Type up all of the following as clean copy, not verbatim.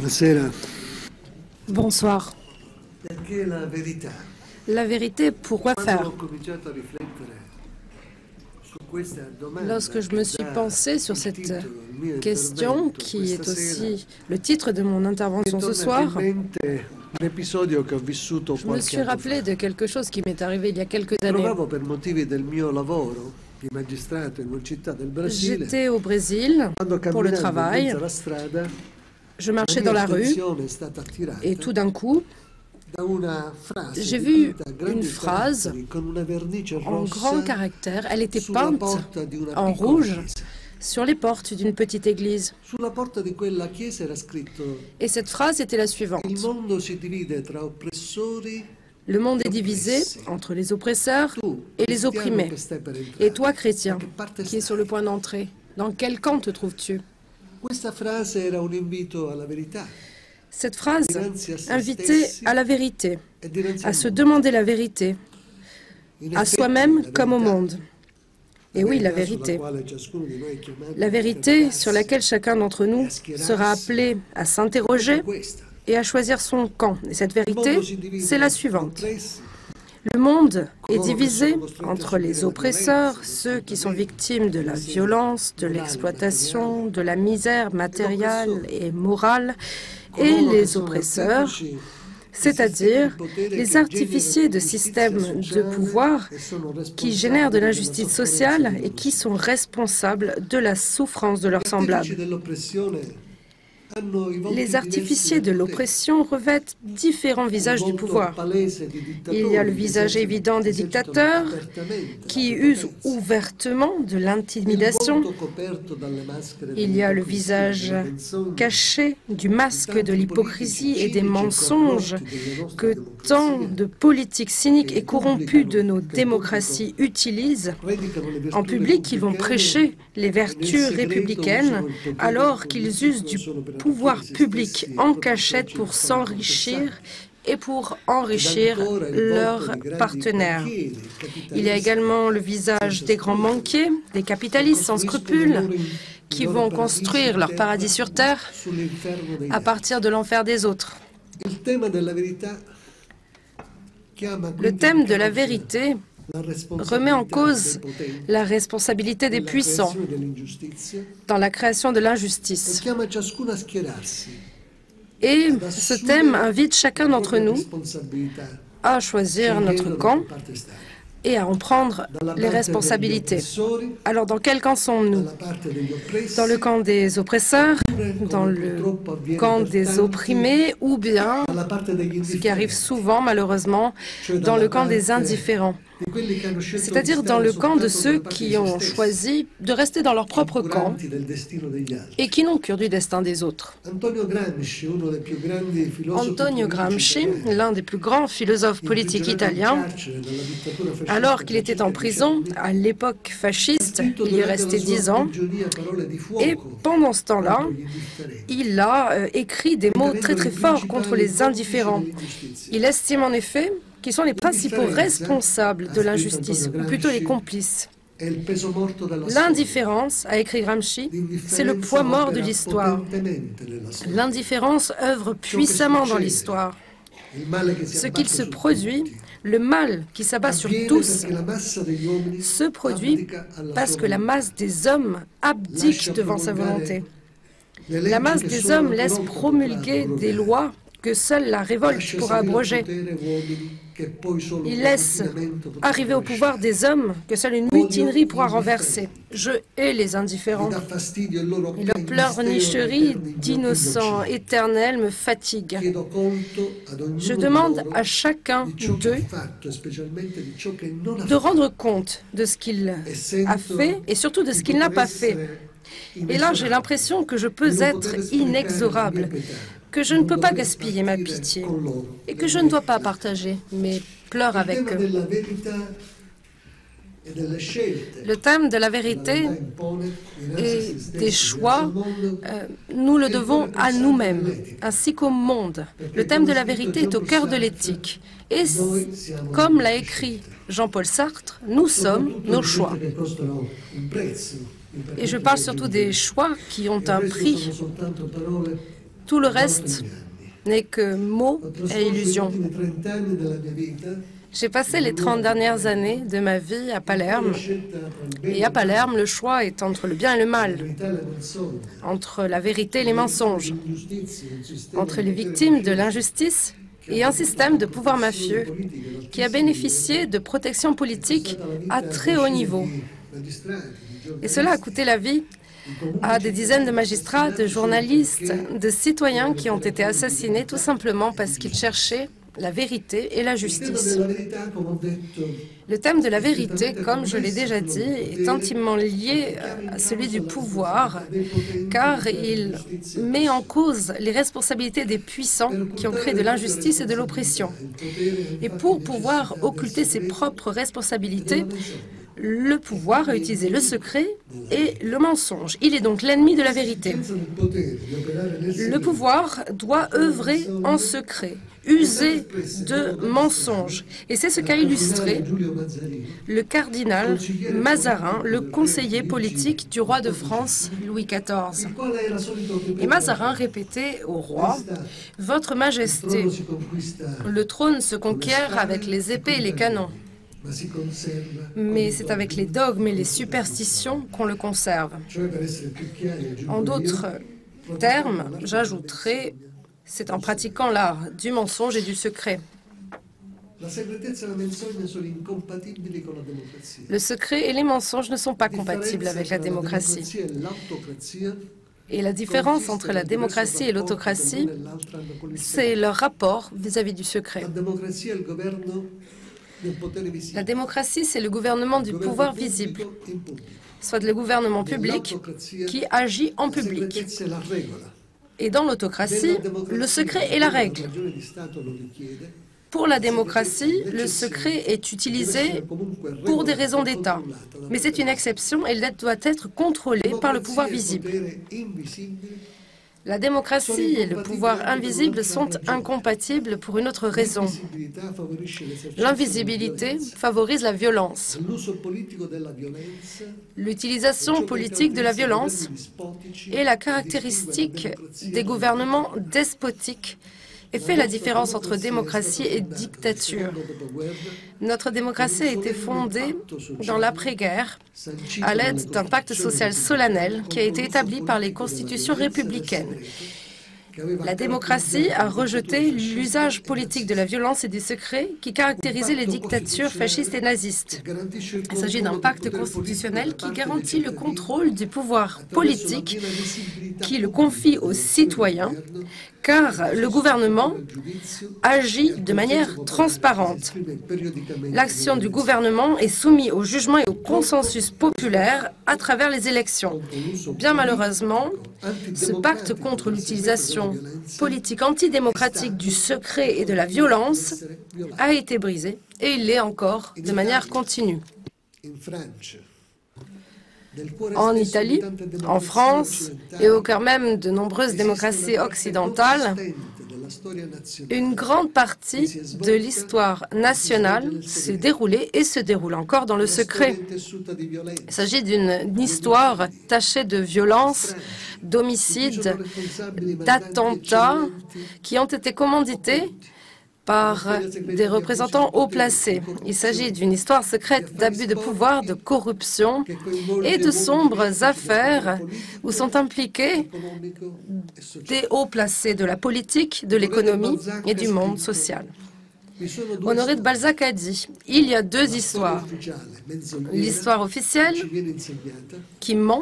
Buonasera. Bonsoir. Perché la verità? La vérité, pourquoi Quando faire? ho cominciato a riflettere su questa domanda, Lorsque je me suis penchée sur il cette titolo, il mio question, intervento qui est questa sera, aussi le titre de mon intervention ce mi soir, torna in mente un episodio che ho vissuto je me qualche suis anno rappelé fa. de quelque chose qui m'est arrivé il y a quelques années. Trovavo per motivi del mio lavoro di magistrato in una città del Brasile, J'étais au Brésil quando pour le camminando in travail, mezzo alla strada, je la marchais mia dans la rue attenzione è stata et attirata tout d'un coup, da una frase j'ai vu dipinta a grandi une phrase caratteri con una vernice en grand rossa caractère. Elle était sulla peinte porta di una en piccola rouge chiesa. sur les portes d'une petite église. Sulla porta di quella chiesa era scritto: Et cette phrase était la il suivante. mondo si divide tra oppressori Le monde est divisé entre les oppresseurs tu, et les cristiano opprimés. che stai per entrare. Et toi, chrétien, Da che parte qui est stai? sur le point d'entrer, dans quel camp te trouves-tu? Questa frase era un invito alla verità Cette phrase dinanzi a se invitait stessi à la vérité, e dinanzi à al se mondo. demander la vérité, In à effetti, soi-même la comme au verità, monde. Et oui, la sulla vérité. quale ciascuno di noi è chiamato La a vérité interrogarsi, sur laquelle chacun d'entre nous sera appelé à s'interroger è questa. et à choisir son camp. Et cette Il vérité, mondo si divide c'est la tra suivante. oppressi, Le monde est divisé entre les oppresseurs, ceux qui sont victimes de la violence, de l'exploitation, de la misère matérielle et morale, et coloro che les sono oppresseurs, artefici di c'est-à-dire sistemi di potere les che artificiers de generano systèmes ingiustizia de sociale pouvoir e sono qui génèrent de responsabili della l'injustice sofferenza sociale dei et loro qui sont responsables de la souffrance de leurs Gli artefici semblables. dell'oppressione hanno i volti Les artificiers diversi de del potere. l'oppression revêtent différents Il visages du volto pouvoir. palese di dittatori Il y a le che visage esercitano évident des dictateurs apertamente qui la usent prepotenza. ouvertement de Il l'intimidation. volto coperto dalle maschere Il y a le dell'ipocrisia, visage della menzogna, caché du di masque de tanti l'hypocrisie politici et des cinici e mensonges corrotti delle nostre que tant democrazie de politiques cyniques et corrompus de nos démocraties utilisent. predicano le virtù En public, ils vont repubblicane prêcher les e vertus nel segreto républicaines usano il potere alors qu'ils politico usent du solo per pouvoir arricchire se public stessi e en i propri cachette soci pour e fare s'enrichir contessati. et pour enrichir Ancora il volto leurs di grandi partenaires. banchieri, Il y a capitalisti, également le visage des grands banquiers, des capitalistes sans scrupules, qui vont construire leur paradis sur terre sull'inferno degli à altri. partir de l'enfer des autres. Il tema della verità chiama Le quindi thème in de la causa vérité la remet en responsabilità cause dei potenti la responsabilité des nella puissants creazione dell'ingiustizia dans la création de e l'injustice. chiama ciascuno a schierarsi Et ad ce thème assumere invite chacun la d'entre propria nous responsabilità, à choisir notre scegliendo da camp che parte stare. et à en prendre Dalla les parte degli responsabilités. oppressori, Alors, dans quel camp sommes-nous? dalla parte degli oppressi, Dans le camp des oppresseurs, oppure, dans come le purtroppo avviene camp per des tanti, opprimés, ou bien, dalla parte degli ce qui arrive indifferenti, souvent malheureusement, cioè dans dalla le camp des parte indifférents, di quelli che hanno scelto di c'est-à-dire dans stare le camp de soltanto ceux dalla parte qui di se ont stessi, choisi de rester dans leur propre camp incuranti del destino degli altri. et qui n'ont cure du destin des autres. Antonio Gramsci, uno dei più grandi filosofi Antonio politici Gramsci, italiani, l'un des plus grands philosophes politiques imprigionato in italiens, carcere dalla dittatura fascista alors qu'il était en per prison decenni, à l'époque fasciste, scritto il y est durante resté la sua 10 ans, prigionia parole di fuoco et pendant ce temps-là, contro gli indifferenti, il a écrit des mots très très forts contre les indifférents. dell'ingiustizia. Il estime en effet qu'ils sont les principaux responsables de l'injustice, ou plutôt les complices. È il peso morto della storia. L'indifférence, a écrit Gramsci, c'est le poids mort de l'histoire. Potentemente nella storia. L'indifférence œuvre puissamment dans l'histoire. Il male che si Ce abbatte qu'il se su produit, tutti, le mal qui s'abat sur avviene tous, perché la massa degli uomini se produit abdica alla parce sua que la volontà. masse des hommes abdique Lascia devant sa promulgare volonté. le La leggi masse che des solo hommes la laisse rivolta promulguer potrà des abrogare. lois que seule la révolte Lascia pourra salire al abroger. potere uomini che poi solo Il con laisse l'ordinamento potrà arriver au pouvoir rovesciare. des hommes que seule une mutinerie pourra renverser. Je hais les indifférents. Mi dà fastidio il loro Et leur pleurnicherie d'innocents éternels me fatigue. Chiedo conto ad ognuno Je di demande loro à chacun di ciò che d'eux ha fatto e specialmente di ciò che non ha de fatto. rendre compte de ce qu'il a fait et surtout de ce qu'il n'a pas fait. Et là, j'ai l'impression que je peux être inexorable, que je ne peux pas gaspiller ma pitié et que je ne dois pas partager mes pleurs avec eux. Le thème de la vérité et des choix, nous le devons à nous-mêmes, ainsi qu'au monde. Le thème de la vérité est au cœur de l'éthique. Et comme l'a écrit Jean-Paul Sartre, nous sommes nos choix. Et je parle surtout des choix qui ont un prix. Tout le reste n'est que mots et illusions. J'ai passé les 30 dernières années de ma vie à Palerme. Et à Palerme, le choix est entre le bien et le mal, entre la vérité et les mensonges, entre les victimes de l'injustice et un système de pouvoir mafieux qui a bénéficié de protection politique à très haut niveau. Et cela a coûté la vie à des dizaines de magistrats, de journalistes, de citoyens qui ont été assassinés tout simplement parce qu'ils cherchaient la vérité et la justice. Le thème de la vérité, comme je l'ai déjà dit, est intimement lié à celui du pouvoir, car il met en cause les responsabilités des puissants qui ont créé de l'injustice et de l'oppression. Et pour pouvoir occulter ses propres responsabilités, le pouvoir a utilisé le secret et le mensonge. Il est donc l'ennemi de la vérité. Le pouvoir doit œuvrer en secret, user de mensonges. Et c'est ce qu'a illustré le cardinal Mazarin, le conseiller politique du roi de France, Louis XIV. Et Mazarin répétait au roi, « Votre Majesté, le trône se conquiert avec les épées et les canons. Mais c'est avec les dogmes et les superstitions qu'on le conserve. » En d'autres termes, j'ajouterai, c'est en pratiquant l'art du mensonge et du secret. Le secret et les mensonges ne sont pas compatibles avec la démocratie. Et la différence entre la démocratie et l'autocratie, c'est leur rapport vis-à-vis du secret. La démocratie, c'est le gouvernement du pouvoir visible, soit le gouvernement public qui agit en public. Et dans l'autocratie, le secret est la règle. Pour la démocratie, le secret est utilisé pour des raisons d'État. Mais c'est une exception et elle doit être contrôlée par le pouvoir visible. La démocratie et le pouvoir invisible sont incompatibles pour une autre raison. L'invisibilité favorise la violence. L'utilisation politique de la violence est la caractéristique des gouvernements despotiques et fait la différence entre démocratie et dictature. Notre démocratie a été fondée dans l'après-guerre à l'aide d'un pacte social solennel qui a été établi par les constitutions républicaines. La démocratie a rejeté l'usage politique de la violence et du secret qui caractérisait les dictatures fascistes et nazistes. Il s'agit d'un pacte constitutionnel qui garantit le contrôle du pouvoir politique, qui le confie aux citoyens, car le gouvernement agit de manière transparente. L'action du gouvernement est soumise au jugement et au consensus populaire à travers les élections. Bien malheureusement, ce pacte contre l'utilisation politique antidémocratique du secret et de la violence a été brisé et il l'est encore de manière continue. En Italie, en France et au cœur même de nombreuses démocraties occidentales, une grande partie de l'histoire nationale s'est déroulée et se déroule encore dans le secret. Il s'agit d'une histoire tachée de violence, d'homicides, d'attentats qui ont été commandités par des représentants haut placés. Il s'agit d'une histoire secrète d'abus de pouvoir, de corruption et de sombres affaires où sont impliqués des hauts placés de la politique, de l'économie et du monde social. Honoré de Balzac a dit « Il y a deux histoires. L'histoire officielle, qui ment,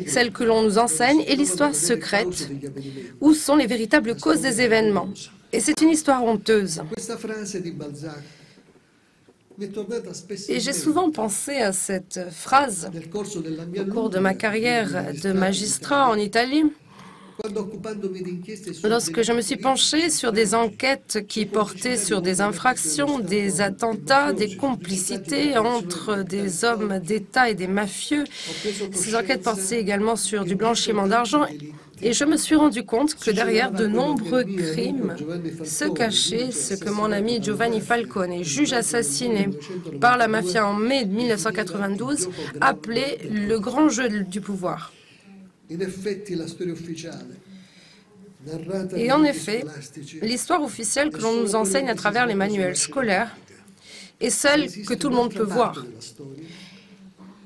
celle que l'on nous enseigne, et l'histoire secrète, où sont les véritables causes des événements. » Et c'est une histoire honteuse. Et j'ai souvent pensé à cette phrase au cours de ma carrière de magistrat en Italie, lorsque je me suis penché sur des enquêtes qui portaient sur des infractions, des attentats, des complicités entre des hommes d'État et des mafieux. Ces enquêtes portaient également sur du blanchiment d'argent. Et je me suis rendu compte que derrière de nombreux crimes se cachait ce que mon ami Giovanni Falcone, juge assassiné par la mafia en mai 1992, appelait le grand jeu du pouvoir. Et en effet, l'histoire officielle que l'on nous enseigne à travers les manuels scolaires est celle que tout le monde peut voir.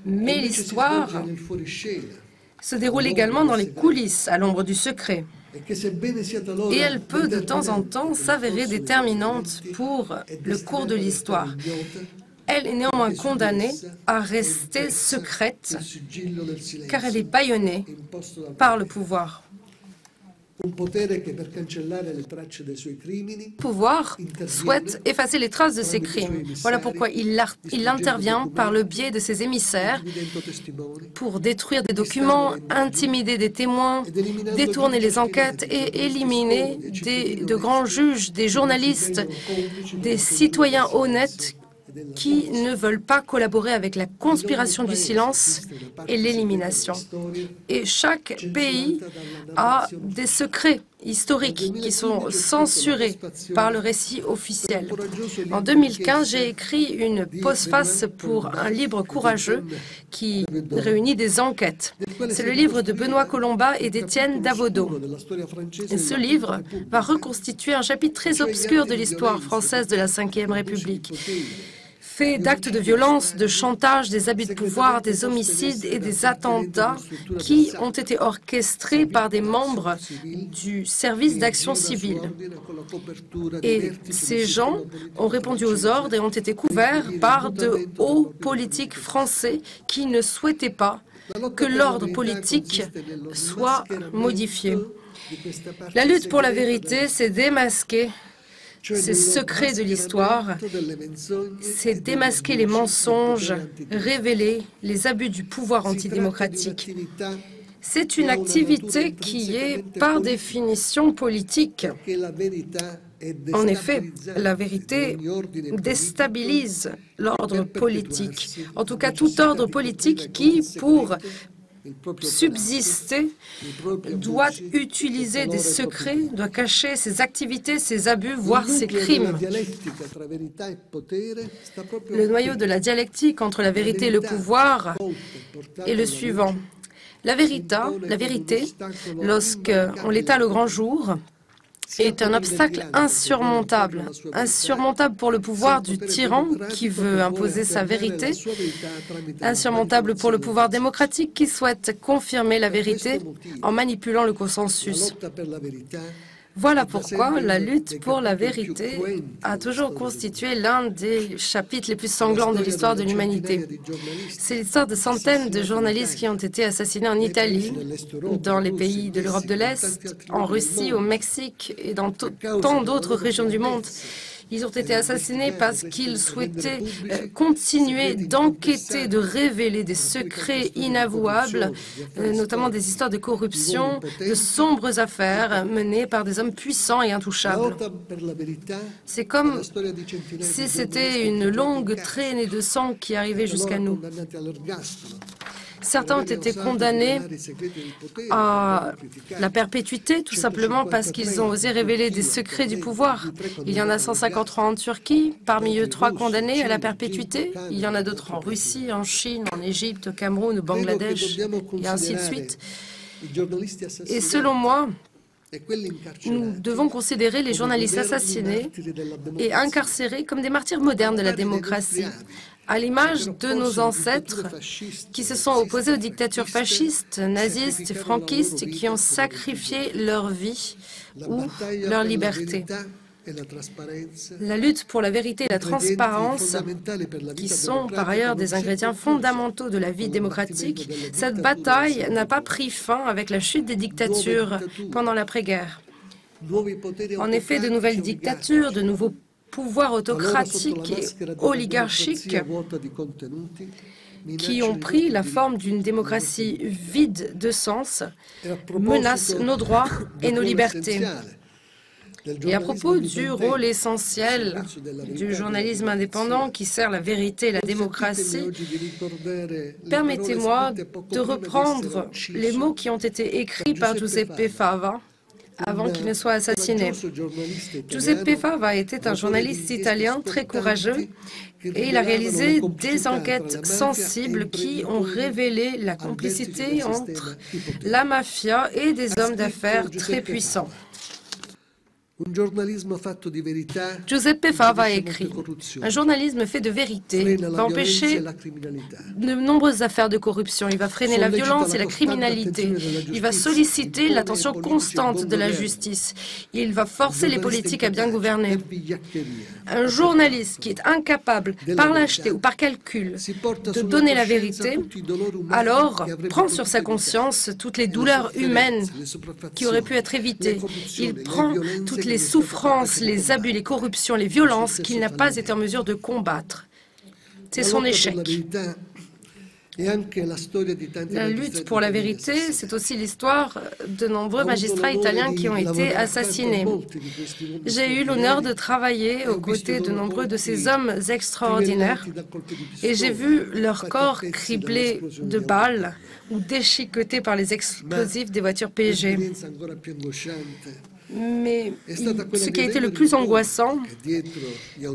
Mais l'histoire se déroule également dans les coulisses, à l'ombre du secret. Et elle peut de temps en temps s'avérer déterminante pour le cours de l'histoire. Elle est néanmoins condamnée à rester secrète, car elle est bâillonnée par le pouvoir. Le pouvoir souhaite effacer les traces de ses crimes. Voilà pourquoi il intervient par le biais de ses émissaires pour détruire des documents, intimider des témoins, détourner les enquêtes et éliminer de grands juges, des journalistes, des citoyens honnêtes qui ne veulent pas collaborer avec la conspiration du silence et l'élimination. Et chaque pays a des secrets historiques qui sont censurés par le récit officiel. En 2015, j'ai écrit une postface pour un livre courageux qui réunit des enquêtes. C'est le livre de Benoît Colomba et d'Étienne Davodo. Et ce livre va reconstituer un chapitre très obscur de l'histoire française de la Ve République. Fait d'actes de violence, de chantage, des abus de pouvoir, des homicides et des attentats qui ont été orchestrés par des membres du service d'action civile. Et ces gens ont répondu aux ordres et ont été couverts par de hauts politiques français qui ne souhaitaient pas que l'ordre politique soit modifié. La lutte pour la vérité, c'est démasquer ces secrets de l'histoire, c'est démasquer les mensonges, révéler les abus du pouvoir antidémocratique. C'est une activité qui est par définition politique. En effet, la vérité déstabilise l'ordre politique. En tout cas, tout ordre politique qui, pour subsister, doit utiliser des secrets, doit cacher ses activités, ses abus, voire ses crimes. Le noyau de la dialectique entre la vérité et le pouvoir est le suivant. La vérité, lorsqu'on l'étale au grand jour, est un obstacle insurmontable. Insurmontable pour le pouvoir du tyran qui veut imposer sa vérité, insurmontable pour le pouvoir démocratique qui souhaite confirmer la vérité en manipulant le consensus. Voilà pourquoi la lutte pour la vérité a toujours constitué l'un des chapitres les plus sanglants de l'histoire de l'humanité. C'est l'histoire de centaines de journalistes qui ont été assassinés en Italie, dans les pays de l'Europe de l'Est, en Russie, au Mexique et dans tant d'autres régions du monde. Ils ont été assassinés parce qu'ils souhaitaient continuer d'enquêter, de révéler des secrets inavouables, notamment des histoires de corruption, de sombres affaires menées par des hommes puissants et intouchables. C'est comme si c'était une longue traînée de sang qui arrivait jusqu'à nous. Certains ont été condamnés à la perpétuité, tout simplement parce qu'ils ont osé révéler des secrets du pouvoir. Il y en a 153 en Turquie, parmi eux 3 condamnés à la perpétuité. Il y en a d'autres en Russie, en Chine, en Égypte, au Cameroun, au Bangladesh, et ainsi de suite. Et selon moi, nous devons considérer les journalistes assassinés et incarcérés comme des martyrs modernes de la démocratie, à l'image de nos ancêtres qui se sont opposés aux dictatures fascistes, nazistes et franquistes et qui ont sacrifié leur vie ou leur liberté. La lutte pour la vérité et la transparence, qui sont par ailleurs des ingrédients fondamentaux de la vie démocratique, cette bataille n'a pas pris fin avec la chute des dictatures pendant l'après-guerre. En effet, de nouvelles dictatures, de nouveaux pouvoirs autocratiques et oligarchiques qui ont pris la forme d'une démocratie vide de sens menacent nos droits et nos libertés. Et à propos du rôle essentiel du journalisme indépendant qui sert la vérité et la démocratie, permettez-moi de reprendre les mots qui ont été écrits par Giuseppe Fava avant qu'il ne soit assassiné. Giuseppe Fava était un journaliste italien très courageux et il a réalisé des enquêtes sensibles qui ont révélé la complicité entre la mafia et des hommes d'affaires très puissants. Giuseppe Fava a écrit « Un journalisme fait de vérité va empêcher de nombreuses affaires de corruption. Il va freiner la violence et la criminalité. Il va solliciter l'attention constante de la justice. Il va forcer les politiques à bien gouverner. Un journaliste qui est incapable, par lâcheté ou par calcul, de donner la vérité, alors prend sur sa conscience toutes les douleurs humaines qui auraient pu être évitées. Il prend toutes les souffrances, les abus, les corruptions, les violences qu'il n'a pas été en mesure de combattre. C'est son échec. La lutte pour la vérité, c'est aussi l'histoire de nombreux magistrats italiens qui ont été assassinés. J'ai eu l'honneur de travailler aux côtés de nombreux de ces hommes extraordinaires et j'ai vu leur corps criblés de balles ou déchiquetés par les explosifs des voitures PG. Mais ce qui a été le plus angoissant,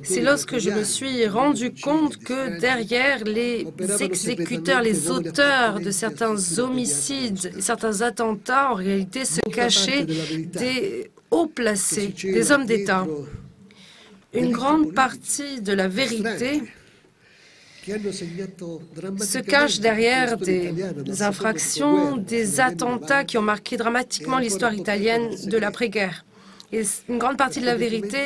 c'est lorsque je me suis rendu compte que derrière les exécuteurs, les auteurs de certains homicides, certains attentats, en réalité se cachaient des hauts placés, des hommes d'État. Une grande partie de la vérité se cache derrière des infractions, des attentats qui ont marqué dramatiquement l'histoire italienne de l'après-guerre. Et une grande partie de la vérité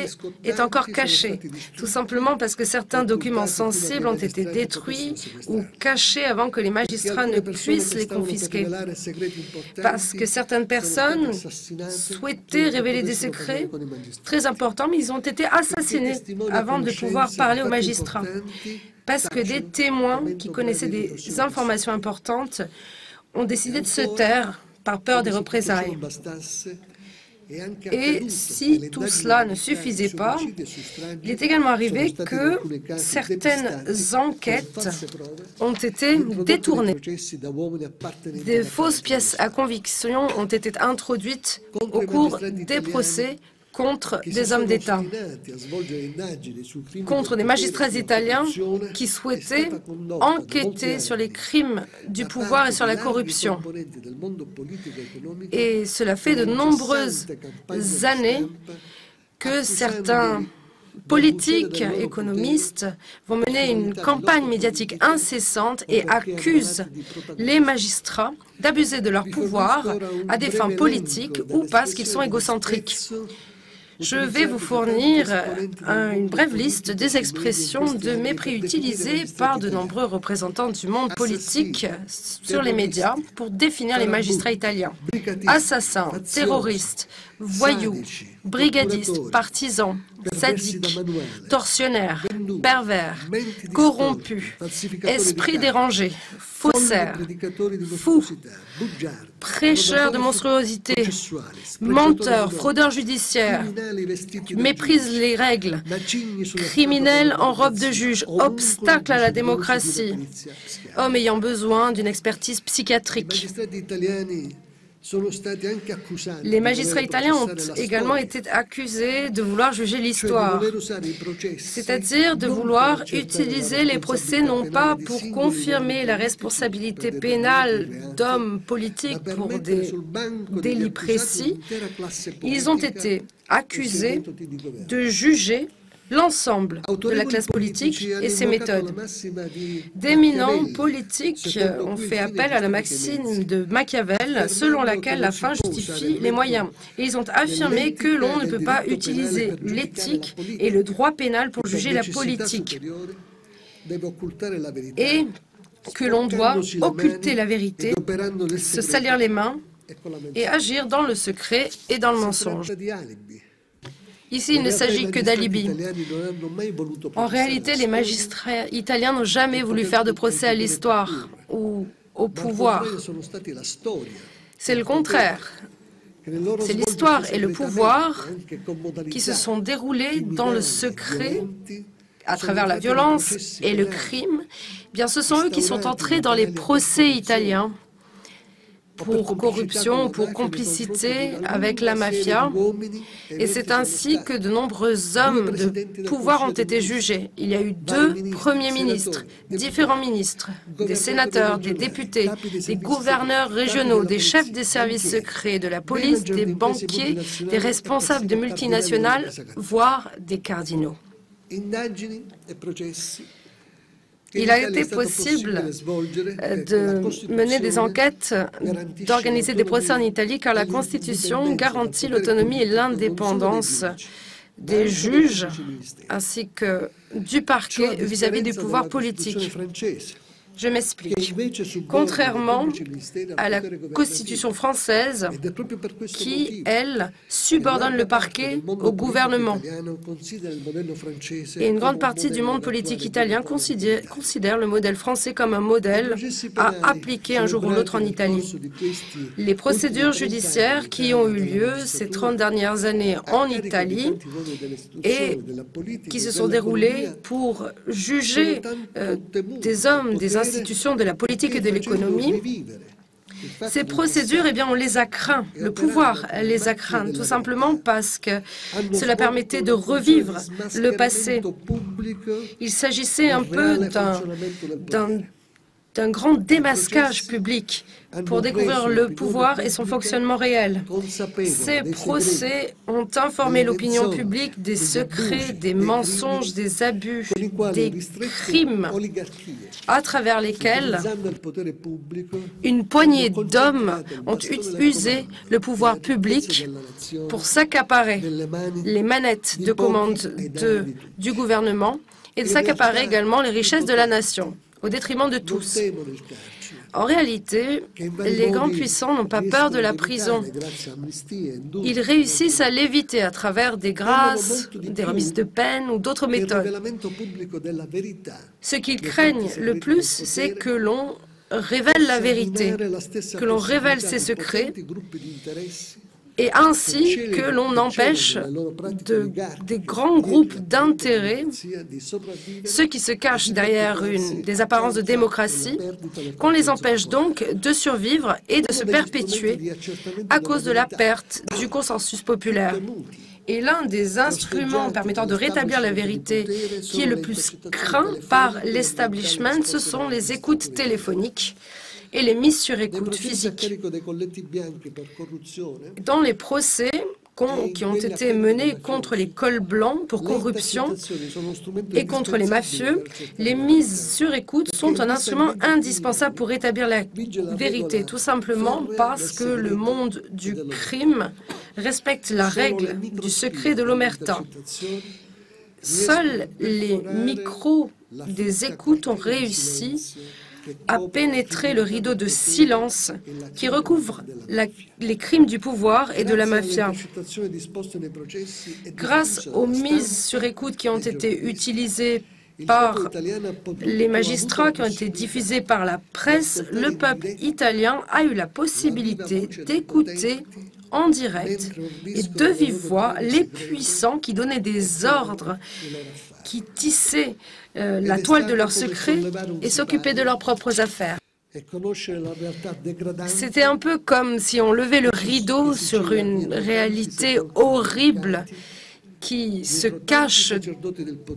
est encore cachée, tout simplement parce que certains documents sensibles ont été détruits ou cachés avant que les magistrats ne puissent les confisquer. Parce que certaines personnes souhaitaient révéler des secrets très importants, mais ils ont été assassinés avant de pouvoir parler aux magistrats. Parce que des témoins qui connaissaient des informations importantes ont décidé de se taire par peur des représailles. Et si tout cela ne suffisait pas, il est également arrivé que certaines enquêtes ont été détournées. Des fausses pièces à conviction ont été introduites au cours des procès contre des hommes d'État, contre des magistrats italiens qui souhaitaient enquêter sur les crimes du pouvoir et sur la corruption. Et cela fait de nombreuses années que certains politiques, économistes, vont mener une campagne médiatique incessante et accusent les magistrats d'abuser de leur pouvoir à des fins politiques ou parce qu'ils sont égocentriques. Je vais vous fournir une brève liste des expressions de mépris utilisées par de nombreux représentants du monde politique sur les médias pour définir les magistrats italiens. Assassins, terroristes, voyous, brigadistes, partisans, sadiques, tortionnaires, pervers, corrompus, esprits dérangés, faussaires, fous, prêcheurs de monstruosité, menteurs, fraudeurs judiciaires, méprisent les règles, criminels en robe de juge, obstacles à la démocratie, hommes ayant besoin d'une expertise psychiatrique. Les magistrats italiens ont également été accusés de vouloir juger l'histoire, c'est-à-dire de vouloir utiliser les procès non pas pour confirmer la responsabilité pénale d'hommes politiques pour des délits précis, ils ont été accusés de juger l'ensemble de la classe politique et ses méthodes. D'éminents politiques ont fait appel à la maxime de Machiavel, selon laquelle la fin justifie les moyens. Et ils ont affirmé que l'on ne peut pas utiliser l'éthique et le droit pénal pour juger la politique. Et que l'on doit occulter la vérité, se salir les mains et agir dans le secret et dans le mensonge. Ici, il ne s'agit que d'alibi. En réalité, les magistrats italiens n'ont jamais voulu faire de procès à l'histoire ou au pouvoir. C'est le contraire. C'est l'histoire et le pouvoir qui se sont déroulés dans le secret à travers la violence et le crime. Bien, ce sont eux qui sont entrés dans les procès italiens pour corruption, pour complicité avec la mafia. Et c'est ainsi que de nombreux hommes de pouvoir ont été jugés. Il y a eu 2 premiers ministres, différents ministres, des sénateurs, des députés, des gouverneurs régionaux, des chefs des services secrets, de la police, des banquiers, des responsables de multinationales, voire des cardinaux. Il a été possible de mener des enquêtes, d'organiser des procès en Italie, car la Constitution garantit l'autonomie et l'indépendance des juges, ainsi que du parquet vis-à-vis du pouvoir politique. Je m'explique. Contrairement à la Constitution française, qui, elle, subordonne le parquet au gouvernement. Et une grande partie du monde politique italien considère le modèle français comme un modèle à appliquer un jour ou l'autre en Italie. Les procédures judiciaires qui ont eu lieu ces 30 dernières années en Italie et qui se sont déroulées pour juger des hommes, des institutions de la politique et de l'économie, ces procédures, eh bien, on les a craintes. Le pouvoir les a craintes, tout simplement parce que cela permettait de revivre le passé. Il s'agissait un peu d'un grand démasquage public pour découvrir le pouvoir et son fonctionnement réel. Ces procès ont informé l'opinion publique des secrets, des mensonges, des abus, des crimes à travers lesquels une poignée d'hommes ont usé le pouvoir public pour s'accaparer les manettes de commande du gouvernement et de s'accaparer également les richesses de la nation, au détriment de tous. En réalité, les grands puissants n'ont pas peur de la prison. Ils réussissent à l'éviter à travers des grâces, des remises de peine ou d'autres méthodes. Ce qu'ils craignent le plus, c'est que l'on révèle la vérité, que l'on révèle ses secrets, et ainsi que l'on empêche des grands groupes d'intérêts, ceux qui se cachent derrière des apparences de démocratie, qu'on les empêche donc de survivre et de se perpétuer à cause de la perte du consensus populaire. Et l'un des instruments permettant de rétablir la vérité qui est le plus craint par l'establishment, ce sont les écoutes téléphoniques et les mises sur écoute physique. Dans les procès qui ont été menés contre les cols blancs pour corruption et contre les mafieux, les mises sur écoute sont un instrument indispensable pour rétablir la vérité, tout simplement parce que le monde du crime respecte la règle du secret de l'omerta. Seuls les micros des écoutes ont réussi à pénétrer le rideau de silence qui recouvre les crimes du pouvoir et de la mafia. Grâce aux mises sur écoute qui ont été utilisées par les magistrats, qui ont été diffusées par la presse, le peuple italien a eu la possibilité d'écouter en direct et de vive voix les puissants qui donnaient des ordres, qui tissaient la toile de leurs secrets et s'occupaient de leurs propres affaires. C'était un peu comme si on levait le rideau sur une réalité horrible qui se cache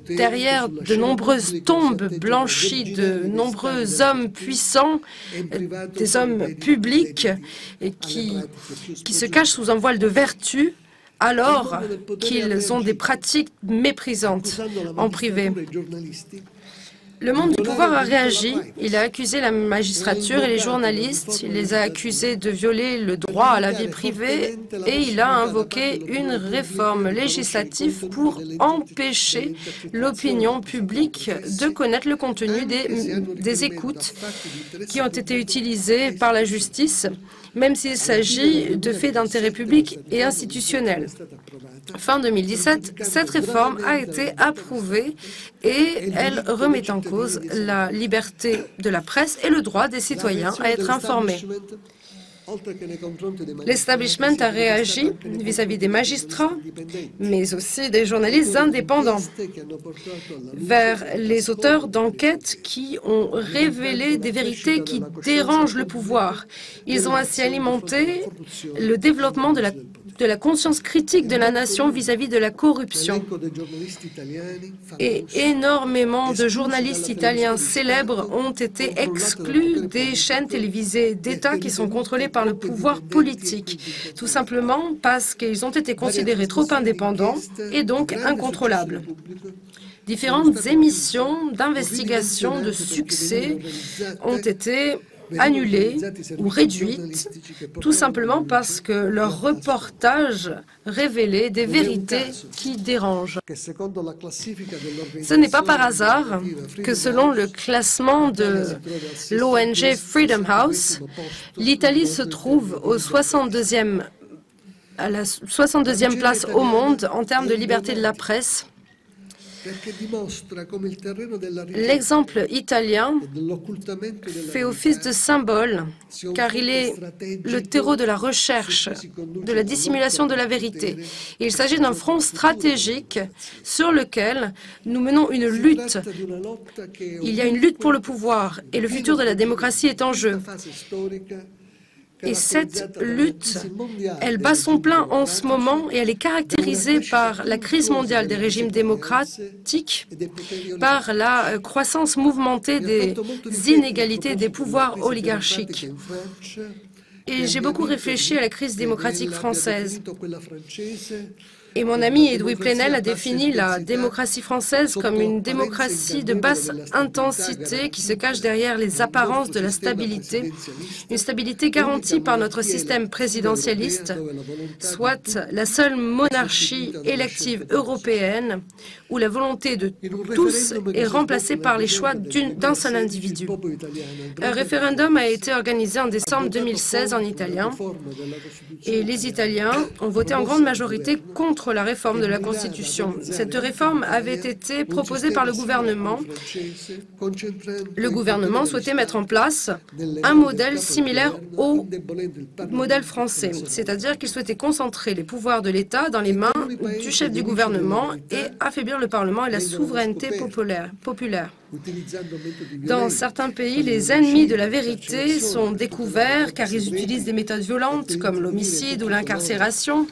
derrière de nombreuses tombes blanchies de nombreux hommes puissants, des hommes publics, et qui se cachent sous un voile de vertu, alors qu'ils ont des pratiques méprisantes en privé. Le monde du pouvoir a réagi, il a accusé la magistrature et les journalistes, il les a accusés de violer le droit à la vie privée et il a invoqué une réforme législative pour empêcher l'opinion publique de connaître le contenu des écoutes qui ont été utilisées par la justice, même s'il s'agit de faits d'intérêt public et institutionnel. Fin 2017, cette réforme a été approuvée et elle remet en cause la liberté de la presse et le droit des citoyens à être informés. L'establishment a réagi vis-à-vis des magistrats, mais aussi des journalistes indépendants, vers les auteurs d'enquêtes qui ont révélé des vérités qui dérangent le pouvoir. Ils ont ainsi alimenté le développement de la conscience critique de la nation vis-à-vis de la corruption. Et énormément de journalistes italiens célèbres ont été exclus des chaînes télévisées d'État qui sont contrôlées par le pouvoir politique, tout simplement parce qu'ils ont été considérés trop indépendants et donc incontrôlables. Différentes émissions d'investigation de succès ont été annulées ou réduites, tout simplement parce que leurs reportages révélaient des vérités qui dérangent. Ce n'est pas par hasard que selon le classement de l'ONG Freedom House, l'Italie se trouve à la 62e place au monde en termes de liberté de la presse. L'exemple italien fait office de symbole, car il est le terreau de la recherche, de la dissimulation de la vérité. Il s'agit d'un front stratégique sur lequel nous menons une lutte. Il y a une lutte pour le pouvoir et le futur de la démocratie est en jeu. Et cette lutte, elle bat son plein en ce moment et elle est caractérisée par la crise mondiale des régimes démocratiques, par la croissance mouvementée des inégalités des pouvoirs oligarchiques. Et j'ai beaucoup réfléchi à la crise démocratique française. Et mon ami Edoui Plenel a défini la démocratie française comme une démocratie de basse intensité qui se cache derrière les apparences de la stabilité, une stabilité garantie par notre système présidentialiste, soit la seule monarchie élective européenne où la volonté de tous est remplacée par les choix d'un seul individu. Un référendum a été organisé en décembre 2016 en italien et les Italiens ont voté en grande majorité contre la réforme de la Constitution. Cette réforme avait été proposée par le gouvernement. Le gouvernement souhaitait mettre en place un modèle similaire au modèle français, c'est-à-dire qu'il souhaitait concentrer les pouvoirs de l'État dans les mains du chef du gouvernement et affaiblir le Parlement et la souveraineté populaire. Dans certains pays, les ennemis de la vérité sont découverts car ils utilisent des méthodes violentes comme l'homicide ou l'incarcération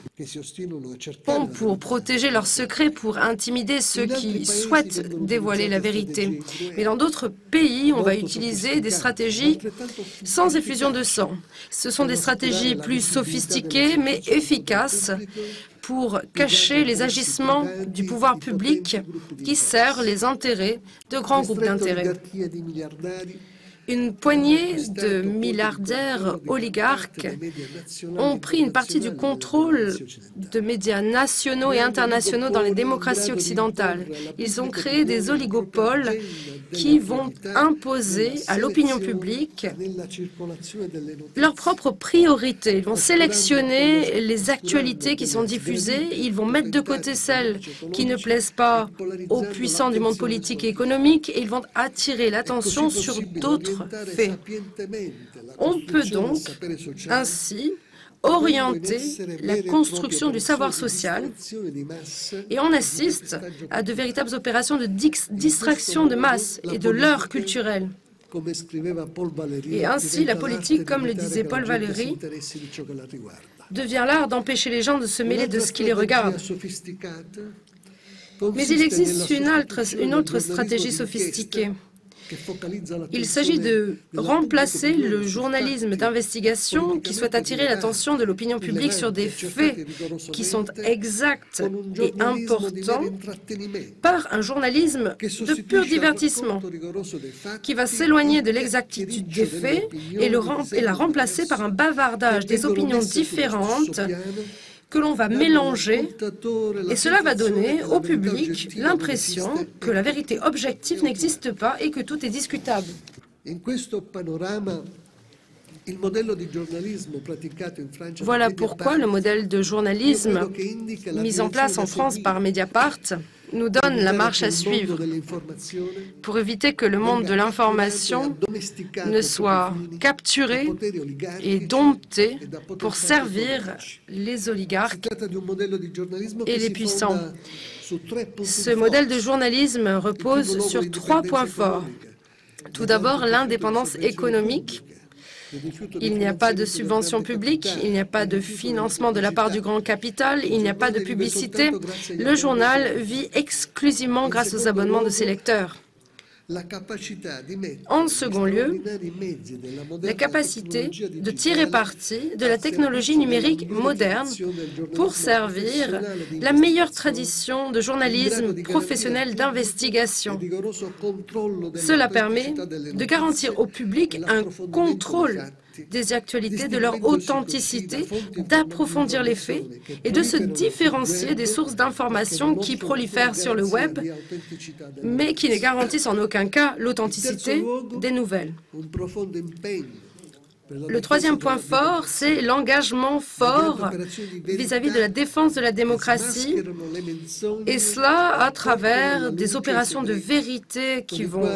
pour protéger leurs secrets, pour intimider ceux qui souhaitent dévoiler la vérité. Mais dans d'autres pays, on va utiliser des stratégies sans effusion de sang. Ce sont des stratégies plus sophistiquées mais efficaces pour cacher les agissements du pouvoir public qui sert les intérêts de grands groupes d'intérêts. Une poignée de milliardaires oligarques ont pris une partie du contrôle de médias nationaux et internationaux dans les démocraties occidentales. Ils ont créé des oligopoles qui vont imposer à l'opinion publique leurs propres priorités. Ils vont sélectionner les actualités qui sont diffusées, ils vont mettre de côté celles qui ne plaisent pas aux puissants du monde politique et économique et ils vont attirer l'attention sur d'autres faits. On peut donc ainsi orienter la construction du savoir social et on assiste à de véritables opérations de distraction de masse et de leurre culturelle. Et ainsi, la politique, comme le disait Paul Valéry, devient l'art d'empêcher les gens de se mêler de ce qui les regarde. Mais il existe une autre stratégie sophistiquée. Il s'agit de remplacer le journalisme d'investigation qui souhaite attirer l'attention de l'opinion publique sur des faits qui sont exacts et importants par un journalisme de pur divertissement qui va s'éloigner de l'exactitude des faits et la remplacer par un bavardage des opinions différentes que l'on va mélanger et cela va donner au public l'impression que la vérité objective n'existe pas et que tout est discutable. Voilà pourquoi le modèle de journalisme mis en place en France par Mediapart nous donne la marche à suivre pour éviter que le monde de l'information ne soit capturé et dompté pour servir les oligarques et les puissants. Ce modèle de journalisme repose sur 3 points forts. Tout d'abord, l'indépendance économique. Il n'y a pas de subvention publique, il n'y a pas de financement de la part du grand capital, il n'y a pas de publicité. Le journal vit exclusivement grâce aux abonnements de ses lecteurs. En second lieu, la capacité de tirer parti de la technologie numérique moderne pour servir la meilleure tradition de journalisme professionnel d'investigation. Cela permet de garantir au public un contrôle des actualités, de leur authenticité, d'approfondir les faits et de se différencier des sources d'informations qui prolifèrent sur le web, mais qui ne garantissent en aucun cas l'authenticité des nouvelles. Le troisième point fort, c'est l'engagement fort vis-à-vis de la défense de la démocratie, et cela à travers des opérations de vérité qui vont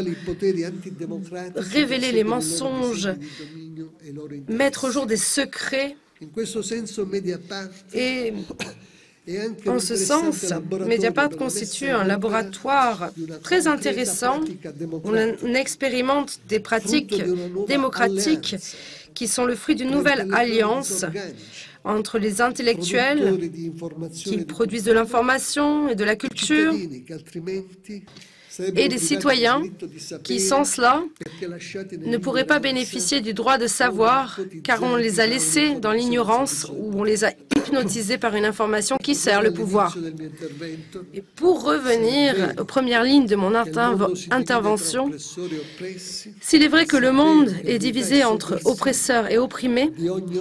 révéler les mensonges, mettre au jour des secrets. Et en ce sens, Mediapart constitue un laboratoire très intéressant où on expérimente des pratiques démocratiques qui sont le fruit d'une nouvelle alliance entre les intellectuels qui produisent de l'information et de la culture et des citoyens qui, sans cela, ne pourraient pas bénéficier du droit de savoir car on les a laissés dans l'ignorance ou on les a hypnotisés par une information qui sert le pouvoir. Et pour revenir aux premières lignes de mon intervention, s'il est vrai que le monde est divisé entre oppresseurs et opprimés,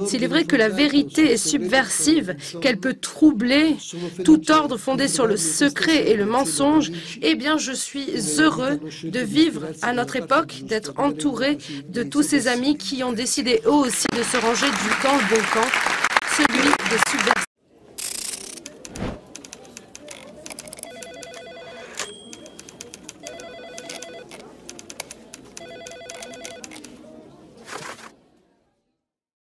s'il est vrai que la vérité est subversive, qu'elle peut troubler tout ordre fondé sur le secret et le mensonge, eh bien je suis heureux de vivre à notre époque, d'être entouré de tous ces amis qui ont décidé eux aussi de se ranger du camp, le bon camp, celui des subversifs.